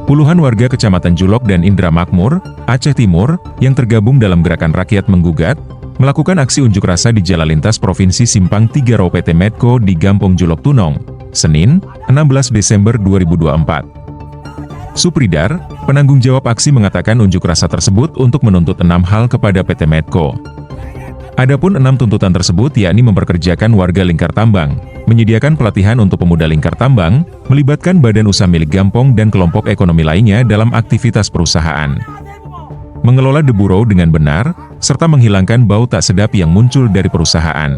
Puluhan warga Kecamatan Julok dan Indra Makmur, Aceh Timur, yang tergabung dalam Gerakan Rakyat Menggugat, melakukan aksi unjuk rasa di Jalan Lintas Provinsi Simpang 3 Rau PT Medco di Gampong Julok Tunong, Senin, 16 Desember 2024. Supridar, penanggung jawab aksi mengatakan unjuk rasa tersebut untuk menuntut 6 hal kepada PT Medco. Adapun 6 tuntutan tersebut yakni memperkerjakan warga lingkar tambang, menyediakan pelatihan untuk pemuda lingkar tambang, melibatkan badan usaha milik Gampong dan kelompok ekonomi lainnya dalam aktivitas perusahaan, mengelola debu raw dengan benar, serta menghilangkan bau tak sedap yang muncul dari perusahaan.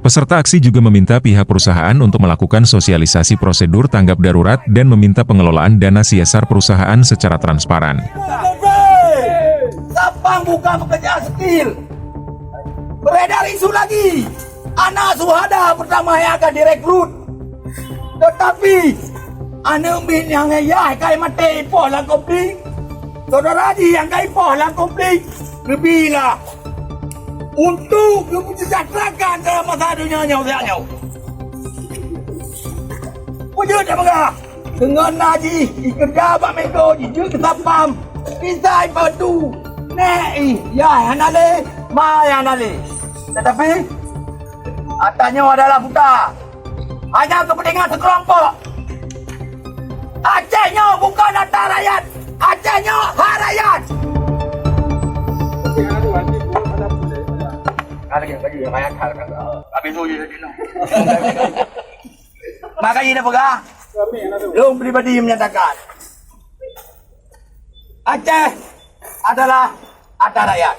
Peserta aksi juga meminta pihak perusahaan untuk melakukan sosialisasi prosedur tanggap darurat dan meminta pengelolaan dana CSR perusahaan secara transparan. Sampang bukan pekerjaan skill. Beredar isu lagi, anak suhada pertama yang akan direkrut. Tetapi, anak min yang ayah kai mati ipoh lang komplik. Saudara Haji yang kai ipoh lang komplik. Lebihlah untuk mensejahterakan dalam masa dunia nyau-nyau. Wujud ya bangga. Dengan Haji, dikerja Pak Menko, jujur ke Sampang. Pisai padu. Nei, ya hanale, ma ya hanale. Tetapi atasnya adalah buta. Hanya kepentingan sekelompok. Acehnya bukan harta rakyat. Acehnya hak rakyat. Makanya pegah. Long pribadi menyatakan Aceh adalah harta rakyat,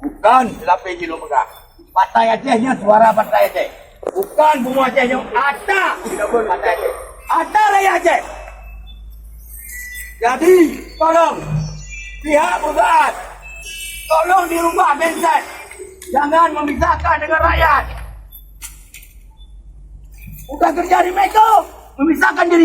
bukan lapis jilo pegah. Partai Acehnya suara Partai Aceh, bukan bunga Acehnya. Ada Partai Aceh, ada rakyat Aceh. Jadi tolong pihak perusahaan, tolong dirubah mindset, jangan memisahkan dengan rakyat. Bukan kerja di Medco memisahkan diri.